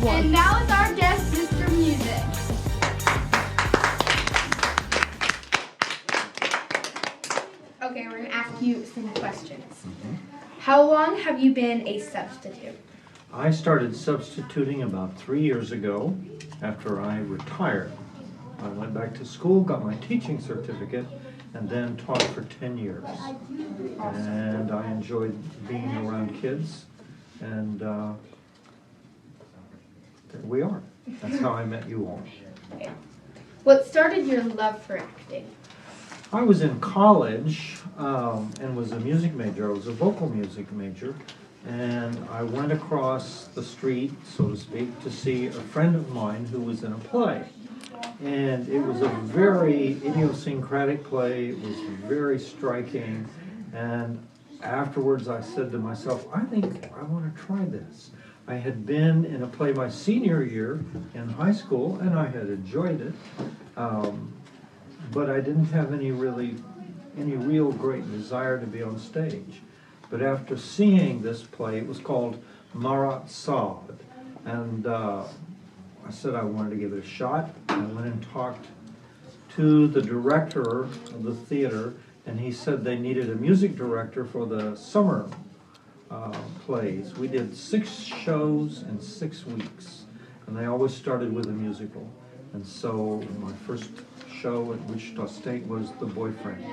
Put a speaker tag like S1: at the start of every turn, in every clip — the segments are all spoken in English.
S1: one.
S2: And now it's our guest, Mr. Musick. Okay, we're going to ask you some questions. How long have you been a substitute?
S3: I started substituting about 3 years ago after I retired. I went back to school, got my teaching certificate, and then taught for 10 years. And I enjoyed being around kids, and there we are. That's how I met you all.
S2: What started your love for acting?
S3: I was in college and was a music major. I was a vocal music major. And I went across the street, so to speak, to see a friend of mine who was in a play. And it was a very idiosyncratic play. It was very striking. And afterwards I said to myself, I think I want to try this. I had been in a play my senior year in high school, and I had enjoyed it. But I didn't have any real great desire to be on stage. But after seeing this play, it was called Marat Sade, and I said I wanted to give it a shot. I went and talked to the director of the theater, and he said they needed a music director for the summer plays. We did 6 shows in 6 weeks, and they always started with a musical. And so my first show at Wichita State was The Boyfriend,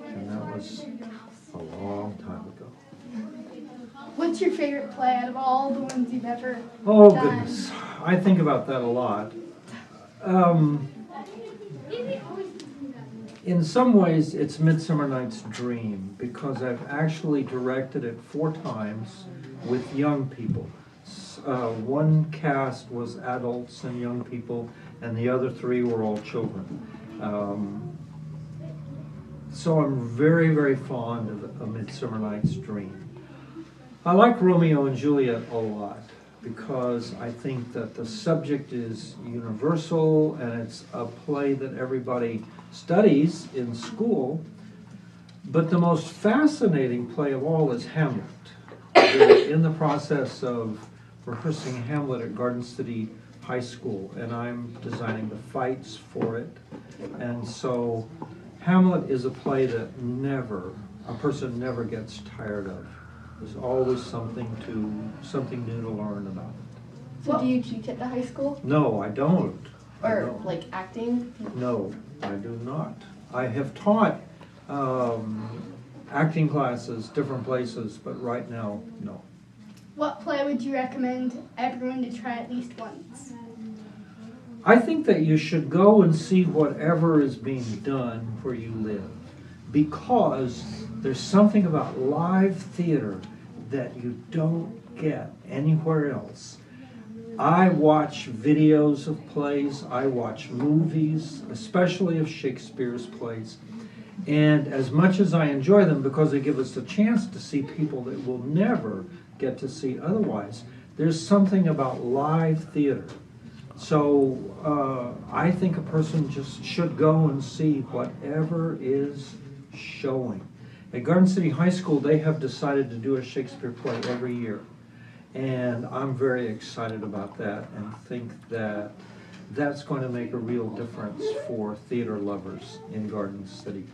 S3: and that was a long time ago.
S2: What's your favorite play out of all the ones you've ever
S3: Oh,
S2: done?
S3: goodness. I think about that a lot. In some ways, it's Midsummer Night's Dream, because I've actually directed it 4 times with young people. One cast was adults and young people, and the other 3 were all children. So I'm very, very fond of A Midsummer Night's Dream. I like Romeo and Juliet a lot because I think that the subject is universal, and it's a play that everybody studies in school. But the most fascinating play of all is Hamlet. We're in the process of rehearsing Hamlet at Garden City High School, and I'm designing the fights for it. And so Hamlet is a play that a person never gets tired of. There's always something new to learn about it.
S1: So do you teach at the high school?
S3: No, I don't.
S1: Or like acting?
S3: No, I do not. I have taught acting classes, different places, but right now, no.
S2: What play would you recommend everyone to try at least once?
S3: I think that you should go and see whatever is being done where you live, because there's something about live theater that you don't get anywhere else. I watch videos of plays, I watch movies, especially of Shakespeare's plays, and as much as I enjoy them because they give us a chance to see people that we'll never get to see otherwise, there's something about live theater. So I think a person just should go and see whatever is showing. At Garden City High School, they have decided to do a Shakespeare play every year. And I'm very excited about that and think that that's going to make a real difference for theater lovers in Garden City.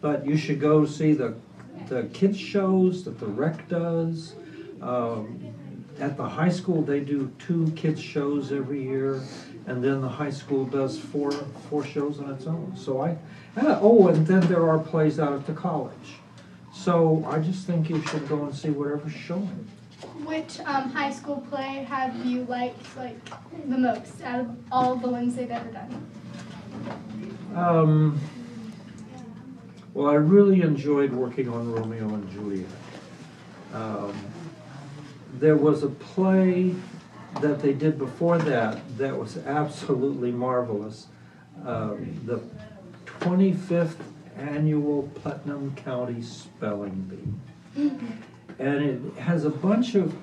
S3: But you should go see the kids shows that the rec does. At the high school, they do 2 kids shows every year, and then the high school does 4 shows on its own. So and then there are plays out at the college. So I just think you should go and see whatever's showing.
S2: Which high school play have you liked the most out of all the ones they've ever done?
S3: Well, I really enjoyed working on Romeo and Juliet. There was a play that they did before that was absolutely marvelous. The 25th Annual Putnam County Spelling Bee. And it has a bunch of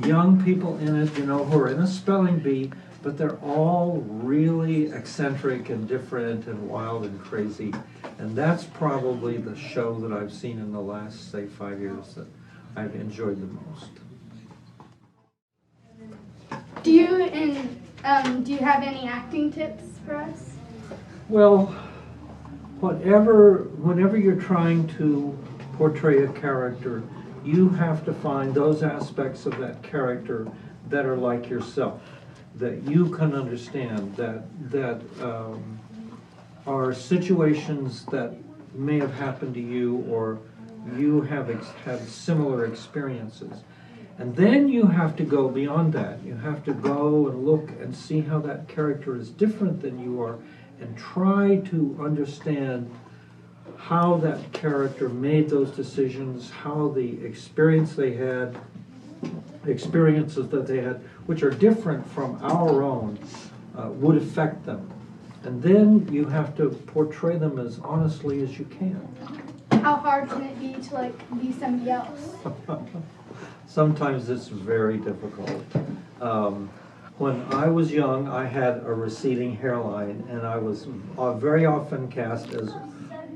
S3: young people in it, who are in a spelling bee, but they're all really eccentric and different and wild and crazy. And that's probably the show that I've seen in the last, say, 5 years that I've enjoyed the most.
S2: Do you
S4: you, and do you have any acting tips for us?
S3: Well, whenever you're trying to portray a character, you have to find those aspects of that character that are like yourself, that you can understand, that are situations that may have happened to you, or you have had similar experiences. And then you have to go beyond that. You have to go and look and see how that character is different than you are, and try to understand how that character made those decisions, how the experiences that they had, which are different from our own, would affect them. And then you have to portray them as honestly as you can.
S4: How hard can it be to like be somebody else?
S3: Sometimes it's very difficult. When I was young, I had a receding hairline, and I was very often cast as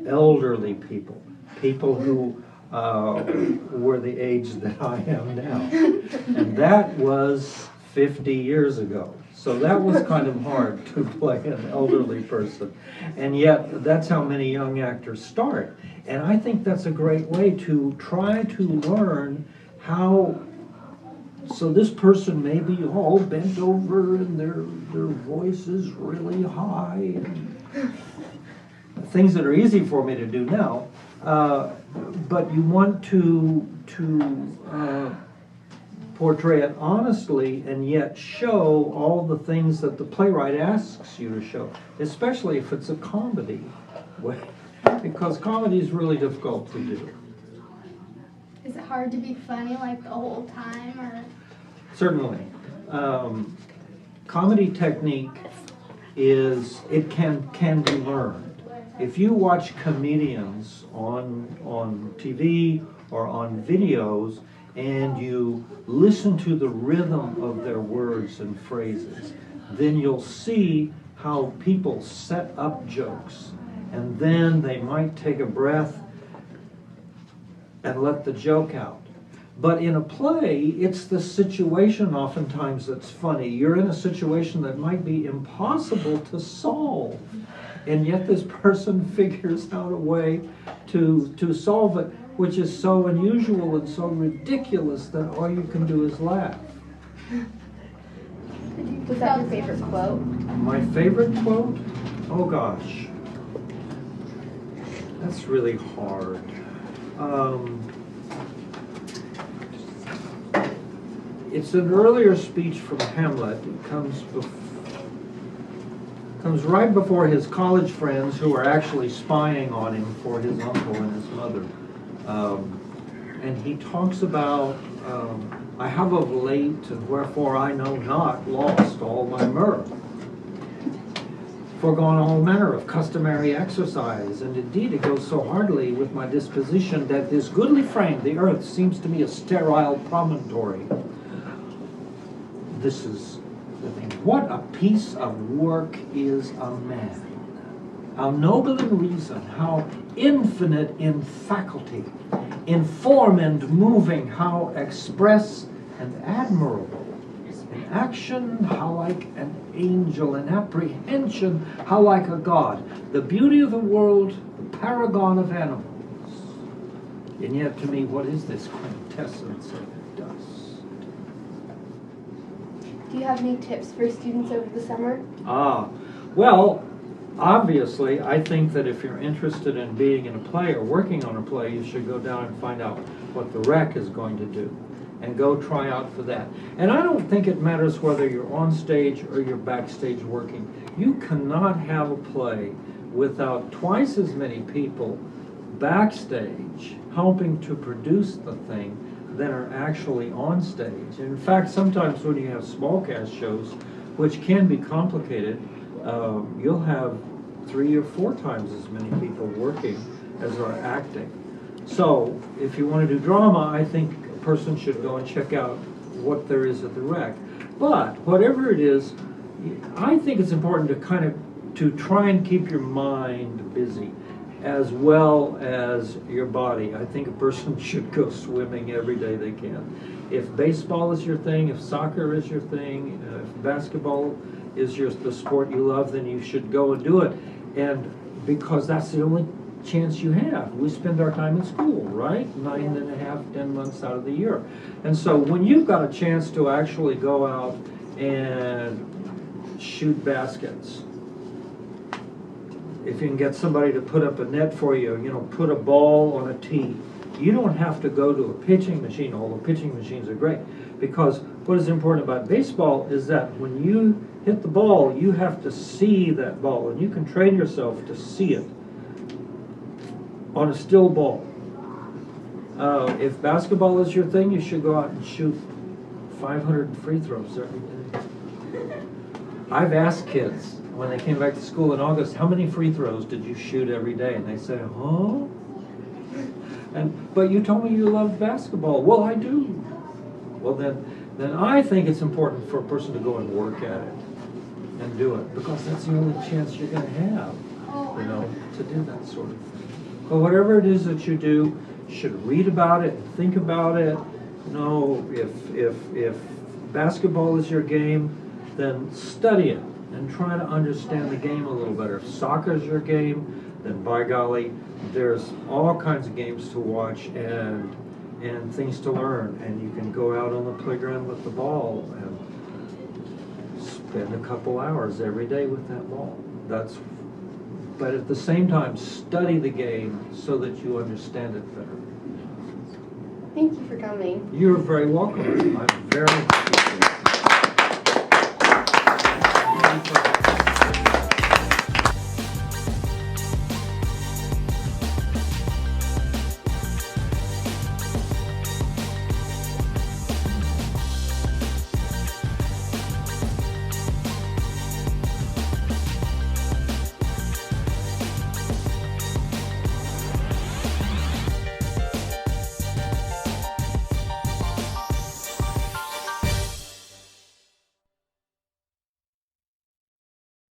S3: elderly people who were the age that I am now. And that was 50 years ago. So that was kind of hard to play an elderly person. And yet, that's how many young actors start. And I think that's a great way to try to learn how. So this person may be all bent over, and their voice is really high, and things that are easy for me to do now. But you want to portray it honestly, and yet show all the things that the playwright asks you to show, especially if it's a comedy, because comedy is really difficult to do.
S4: Is it hard to be funny like the whole time, or?
S3: Certainly. Comedy technique can be learned. If you watch comedians on TV or on videos, and you listen to the rhythm of their words and phrases, then you'll see how people set up jokes, and then they might take a breath and let the joke out. But in a play, it's the situation oftentimes that's funny. You're in a situation that might be impossible to solve, and yet this person figures out a way to solve it, which is so unusual and so ridiculous that all you can do is laugh.
S1: Was that your favorite quote?
S3: My favorite quote? Oh gosh. That's really hard. It's an earlier speech from Hamlet. It comes right before his college friends, who are actually spying on him for his uncle and his mother. And he talks about, I have of late, and wherefore I know not, lost all my mirth, forgone all manner of customary exercise, and indeed it goes so hardly with my disposition that this goodly frame, the earth, seems to me a sterile promontory. This is the thing. What a piece of work is a man! How noble in reason, how infinite in faculty, in form and moving, how express and admirable. In action, how like an angel. In apprehension, how like a god. The beauty of the world, the paragon of animals. And yet to me, what is this quintessence of dust?
S1: Do you have any tips for students over the summer?
S3: Well, obviously, I think that if you're interested in being in a play or working on a play, you should go down and find out what the rec is going to do, and go try out for that. And I don't think it matters whether you're on stage or you're backstage working. You cannot have a play without twice as many people backstage helping to produce the thing than are actually on stage. In fact, sometimes when you have small cast shows, which can be complicated, you'll have 3 or 4 times as many people working as are acting. So if you want to do drama, I think a person should go and check out what there is at the rec. But whatever it is, I think it's important to to try and keep your mind busy. as well as your body. I think a person should go swimming every day they can. If baseball is your thing, if soccer is your thing, if basketball is the sport you love, then you should go and do it. And because that's the only chance you have. We spend our time in school, right? 9.5, 10 months out of the year. And so when you've got a chance to actually go out and shoot baskets, if you can get somebody to put up a net for you, put a ball on a tee, you don't have to go to a pitching machine, although pitching machines are great, because what is important about baseball is that when you hit the ball, you have to see that ball, and you can train yourself to see it on a still ball. If basketball is your thing, you should go out and shoot 500 free throws every day. I've asked kids when they came back to school in August, how many free throws did you shoot every day? And they say, huh? But you told me you loved basketball. Well, I do. Well, then I think it's important for a person to go and work at it and do it, because that's the only chance you're going to have, to do that sort of thing. But whatever it is that you do, you should read about it, think about it. If basketball is your game, then study it and try to understand the game a little better. If soccer is your game, then by golly, there's all kinds of games to watch and things to learn. And you can go out on the playground with the ball and spend a couple hours every day with that ball. But at the same time, study the game so that you understand it better.
S1: Thank you for coming.
S3: You're very welcome. I'm very happy.